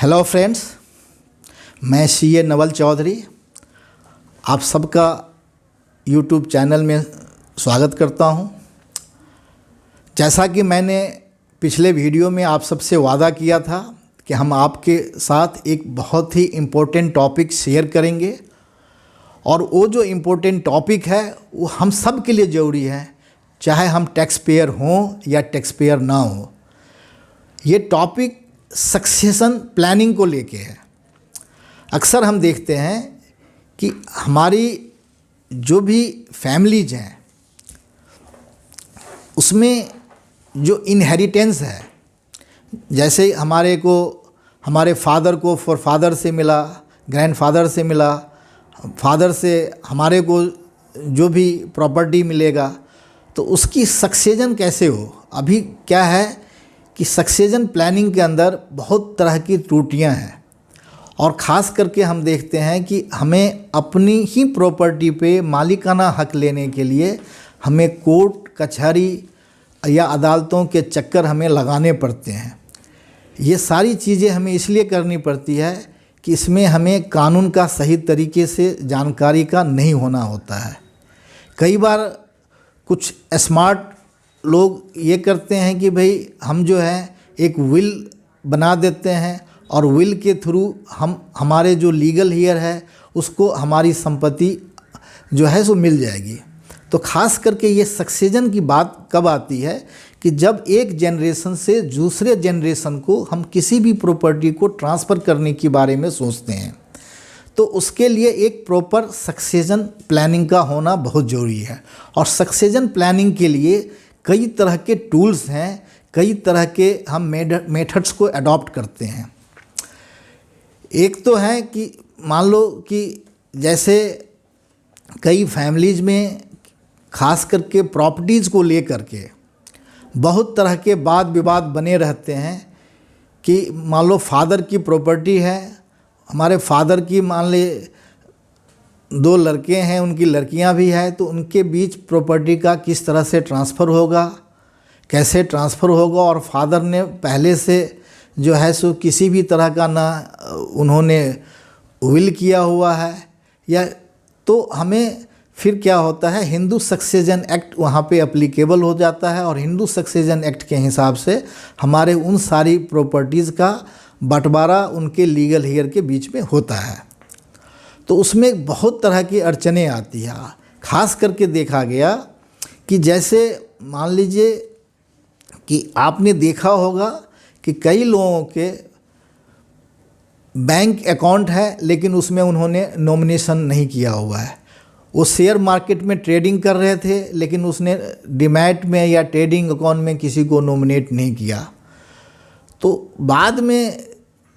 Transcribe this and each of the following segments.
Hello friends, मैं CA Naval Chaudhary आप सबका यूट्यूब चैनल में स्वागत करता हूं। जैसा कि मैंने पिछले वीडियो में आप सबसे वादा किया था कि हम आपके साथ एक बहुत ही इम्पोर्टेंट टॉपिक शेयर करेंगे और वो जो इम्पोर्टेंट टॉपिक है वो हम सब के लिए ज़रूरी है, चाहे हम टैक्स पेयर हों या टैक्स पेयर ना हो। ये टॉपिक सक्सेशन प्लानिंग को लेके है। अक्सर हम देखते हैं कि हमारी जो भी फैमिलीज हैं उसमें जो इनहेरिटेंस है, जैसे हमारे फादर को फादर से मिला, ग्रैंडफादर से मिला, फादर से हमारे को जो भी प्रॉपर्टी मिलेगा, तो उसकी सक्सेशन कैसे हो। अभी क्या है कि सक्सेशन प्लानिंग के अंदर बहुत तरह की त्रुटियां हैं और ख़ास करके हम देखते हैं कि हमें अपनी ही प्रॉपर्टी पे मालिकाना हक लेने के लिए हमें कोर्ट कचहरी या अदालतों के चक्कर हमें लगाने पड़ते हैं। ये सारी चीज़ें हमें इसलिए करनी पड़ती है कि इसमें हमें कानून का सही तरीके से जानकारी का नहीं होना होता है। कई बार कुछ स्मार्ट लोग ये करते हैं कि भाई हम जो है एक विल बना देते हैं और विल के थ्रू हमारे जो लीगल हेयर है उसको हमारी संपत्ति जो है सो मिल जाएगी। तो ख़ास करके ये सक्सेशन की बात कब आती है कि जब एक जनरेशन से दूसरे जनरेशन को हम किसी भी प्रॉपर्टी को ट्रांसफ़र करने के बारे में सोचते हैं, तो उसके लिए एक प्रॉपर सक्सेशन प्लानिंग का होना बहुत ज़रूरी है। और सक्सेशन प्लानिंग के लिए कई तरह के टूल्स हैं, कई तरह के हम मेथड्स को अडॉप्ट करते हैं। एक तो है कि मान लो कि जैसे कई फैमिलीज़ में ख़ास करके प्रॉपर्टीज़ को लेकर के बहुत तरह के वाद विवाद बने रहते हैं कि मान लो फादर की प्रॉपर्टी है, हमारे फादर की मान ले 2 लड़के हैं, उनकी लड़कियां भी हैं, तो उनके बीच प्रॉपर्टी का किस तरह से ट्रांसफ़र होगा, कैसे ट्रांसफ़र होगा। और फादर ने पहले से जो है सो किसी भी तरह का ना उन्होंने विल किया हुआ है, या तो हमें फिर क्या होता है हिंदू सक्सेशन एक्ट वहाँ पे एप्लीकेबल हो जाता है और हिंदू सक्सेशन एक्ट के हिसाब से हमारे उन सारी प्रॉपर्टीज़ का बंटवारा उनके लीगल हेयर के बीच में होता है। तो उसमें बहुत तरह की अड़चनें आती हैं। ख़ास करके देखा गया कि जैसे मान लीजिए कि आपने देखा होगा कि कई लोगों के बैंक अकाउंट है लेकिन उसमें उन्होंने नॉमिनेशन नहीं किया हुआ है। वो शेयर मार्केट में ट्रेडिंग कर रहे थे लेकिन उसने डीमैट में या ट्रेडिंग अकाउंट में किसी को नॉमिनेट नहीं किया। तो बाद में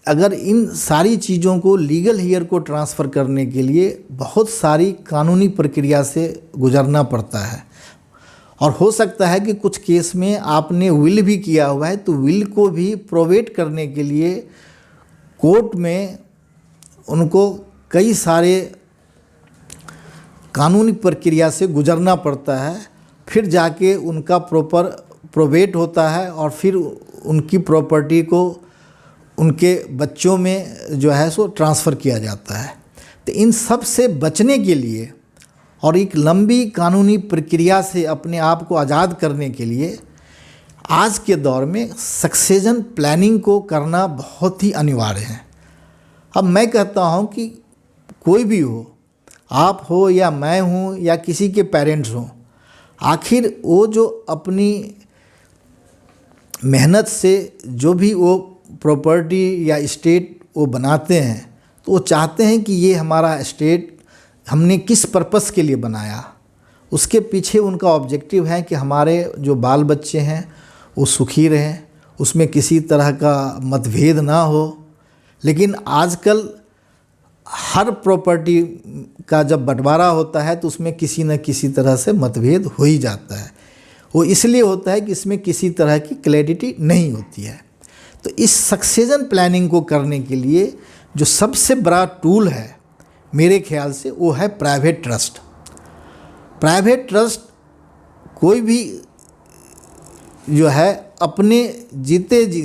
अगर इन सारी चीज़ों को लीगल हेयर को ट्रांसफ़र करने के लिए बहुत सारी कानूनी प्रक्रिया से गुजरना पड़ता है और हो सकता है कि कुछ केस में आपने विल भी किया हुआ है, तो विल को भी प्रोवेट करने के लिए कोर्ट में उनको कई सारे कानूनी प्रक्रिया से गुजरना पड़ता है, फिर जाके उनका प्रॉपर प्रोवेट होता है और फिर उनकी प्रॉपर्टी को उनके बच्चों में जो है सो ट्रांसफ़र किया जाता है। तो इन सब से बचने के लिए और एक लंबी कानूनी प्रक्रिया से अपने आप को आज़ाद करने के लिए आज के दौर में सक्सेशन प्लानिंग को करना बहुत ही अनिवार्य है। अब मैं कहता हूँ कि कोई भी हो, आप हो या मैं हूँ या किसी के पेरेंट्स हों, आखिर वो जो अपनी मेहनत से जो भी वो प्रॉपर्टी या एस्टेट वो बनाते हैं, तो वो चाहते हैं कि ये हमारा एस्टेट हमने किस पर्पस के लिए बनाया, उसके पीछे उनका ऑब्जेक्टिव है कि हमारे जो बाल बच्चे हैं वो सुखी रहें, उसमें किसी तरह का मतभेद ना हो। लेकिन आजकल हर प्रॉपर्टी का जब बंटवारा होता है तो उसमें किसी न किसी तरह से मतभेद हो ही जाता है। वो इसलिए होता है कि इसमें किसी तरह की क्लैरिटी नहीं होती है। तो इस सक्सेशन प्लानिंग को करने के लिए जो सबसे बड़ा टूल है मेरे ख्याल से वो है प्राइवेट ट्रस्ट। प्राइवेट ट्रस्ट कोई भी जो है अपने जीते जी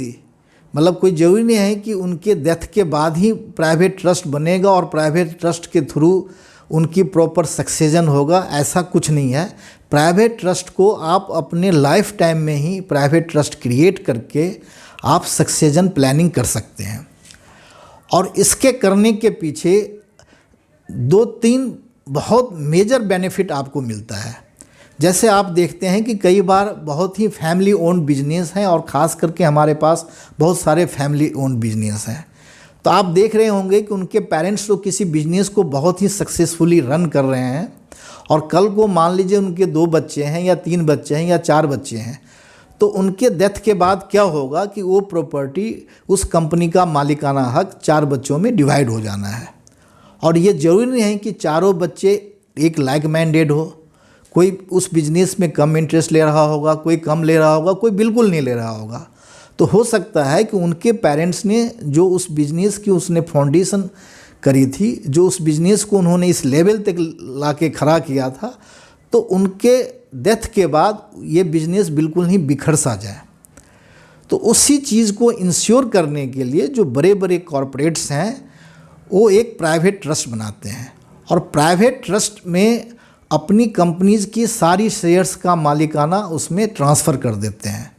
मतलब कोई ज़रूरी नहीं है कि उनके डेथ के बाद ही प्राइवेट ट्रस्ट बनेगा और प्राइवेट ट्रस्ट के थ्रू उनकी प्रॉपर सक्सेशन होगा, ऐसा कुछ नहीं है। प्राइवेट ट्रस्ट को आप अपने लाइफ टाइम में ही प्राइवेट ट्रस्ट क्रिएट करके आप सक्सेशन प्लानिंग कर सकते हैं। और इसके करने के पीछे 2-3 बहुत मेजर बेनिफिट आपको मिलता है। जैसे आप देखते हैं कि कई बार बहुत ही फैमिली ओन्ड बिजनेस हैं और ख़ास करके हमारे पास बहुत सारे फैमिली ओन्ड बिजनेस हैं। तो आप देख रहे होंगे कि उनके पेरेंट्स तो किसी बिजनेस को बहुत ही सक्सेसफुली रन कर रहे हैं और कल को मान लीजिए उनके 2 बच्चे हैं या 3 बच्चे हैं या 4 बच्चे हैं, तो उनके डेथ के बाद क्या होगा कि वो प्रॉपर्टी उस कंपनी का मालिकाना हक 4 बच्चों में डिवाइड हो जाना है। और ये ज़रूरी नहीं है कि चारों बच्चे एक लाइक माइंडेड हो, कोई उस बिज़नेस में कम इंटरेस्ट ले रहा होगा, कोई कम ले रहा होगा, कोई बिल्कुल नहीं ले रहा होगा। तो हो सकता है कि उनके पेरेंट्स ने जो उस बिज़नेस की उसने फाउंडेशन करी थी, जो उस बिज़नेस को उन्होंने इस लेवल तक ला के खड़ा किया था, तो उनके डेथ के बाद ये बिज़नेस बिल्कुल ही बिखर सा जाए। तो उसी चीज़ को इंश्योर करने के लिए जो बड़े बड़े कॉरपोरेट्स हैं वो एक प्राइवेट ट्रस्ट बनाते हैं और प्राइवेट ट्रस्ट में अपनी कंपनीज़ की सारी शेयर्स का मालिकाना उसमें ट्रांसफ़र कर देते हैं।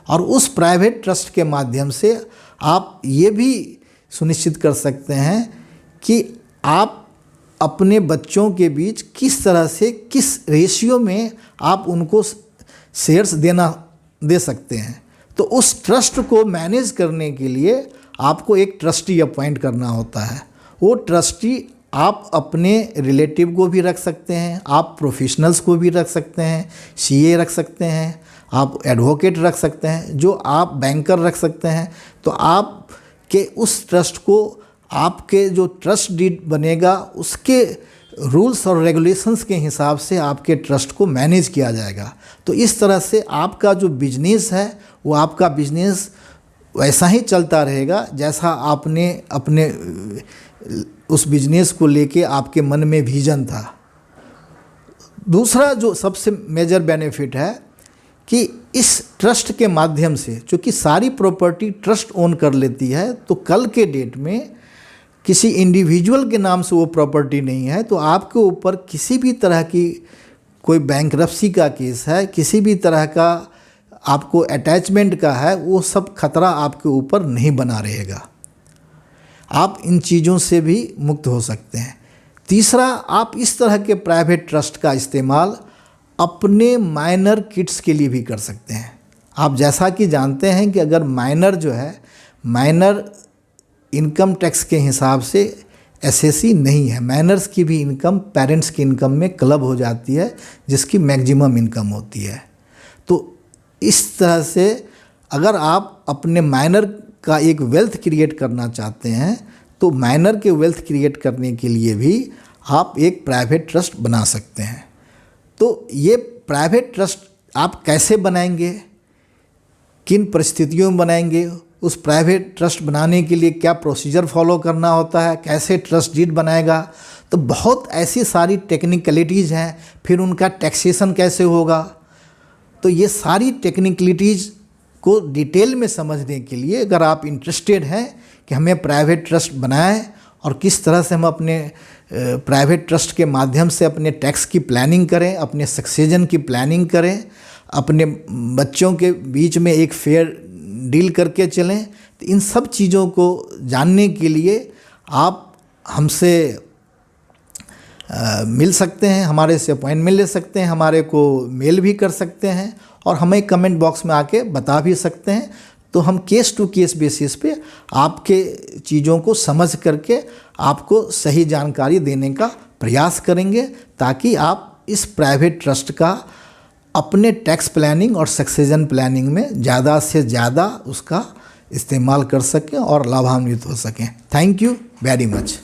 और उस प्राइवेट ट्रस्ट के माध्यम से आप ये भी सुनिश्चित कर सकते हैं कि आप अपने बच्चों के बीच किस तरह से, किस रेशियो में आप उनको शेयर्स दे सकते हैं। तो उस ट्रस्ट को मैनेज करने के लिए आपको एक ट्रस्टी अपॉइंट करना होता है। वो ट्रस्टी आप अपने रिलेटिव को भी रख सकते हैं, आप प्रोफेशनल्स को भी रख सकते हैं, सीए रख सकते हैं, आप एडवोकेट रख सकते हैं, जो आप बैंकर रख सकते हैं। तो आप के उस ट्रस्ट को आपके जो ट्रस्ट डीड बनेगा उसके रूल्स और रेगुलेशंस के हिसाब से आपके ट्रस्ट को मैनेज किया जाएगा। तो इस तरह से आपका जो बिजनेस है वो आपका बिजनेस वैसा ही चलता रहेगा जैसा आपने अपने उस बिजनेस को लेके आपके मन में विजन था। दूसरा जो सबसे मेजर बेनिफिट है कि इस ट्रस्ट के माध्यम से, चूँकि सारी प्रॉपर्टी ट्रस्ट ओन कर लेती है, तो कल के डेट में किसी इंडिविजुअल के नाम से वो प्रॉपर्टी नहीं है, तो आपके ऊपर किसी भी तरह की कोई बैंकरप्सी का केस है, किसी भी तरह का आपको अटैचमेंट का है, वो सब खतरा आपके ऊपर नहीं बना रहेगा। आप इन चीज़ों से भी मुक्त हो सकते हैं। तीसरा, आप इस तरह के प्राइवेट ट्रस्ट का इस्तेमाल अपने माइनर किड्स के लिए भी कर सकते हैं। आप जैसा कि जानते हैं कि अगर माइनर जो है, माइनर इनकम टैक्स के हिसाब से एसएससी नहीं है, माइनर्स की भी इनकम पेरेंट्स की इनकम में क्लब हो जाती है, जिसकी मैक्सिमम इनकम होती है। तो इस तरह से अगर आप अपने माइनर का एक वेल्थ क्रिएट करना चाहते हैं, तो माइनर के वेल्थ क्रिएट करने के लिए भी आप एक प्राइवेट ट्रस्ट बना सकते हैं। तो ये प्राइवेट ट्रस्ट आप कैसे बनाएंगे, किन परिस्थितियों में बनाएंगे, उस प्राइवेट ट्रस्ट बनाने के लिए क्या प्रोसीजर फॉलो करना होता है, कैसे ट्रस्ट डीड बनाएगा, तो बहुत ऐसी सारी टेक्निकलिटीज़ हैं। फिर उनका टैक्सेशन कैसे होगा, तो ये सारी टेक्निकलिटीज़ को डिटेल में समझने के लिए अगर आप इंटरेस्टेड हैं कि हमें प्राइवेट ट्रस्ट बनाएं और किस तरह से हम अपने प्राइवेट ट्रस्ट के माध्यम से अपने टैक्स की प्लानिंग करें, अपने सक्सेशन की प्लानिंग करें, अपने बच्चों के बीच में एक फेयर डील करके चलें, तो इन सब चीज़ों को जानने के लिए आप हमसे मिल सकते हैं, हमारे से अपॉइंटमेंट ले सकते हैं, हमारे को मेल भी कर सकते हैं और हमें कमेंट बॉक्स में आके बता भी सकते हैं। तो हम केस टू केस बेसिस पे आपके चीज़ों को समझ करके आपको सही जानकारी देने का प्रयास करेंगे, ताकि आप इस प्राइवेट ट्रस्ट का अपने टैक्स प्लानिंग और सक्सेशन प्लानिंग में ज़्यादा से ज़्यादा उसका इस्तेमाल कर सकें और लाभान्वित हो सकें। Thank you very much.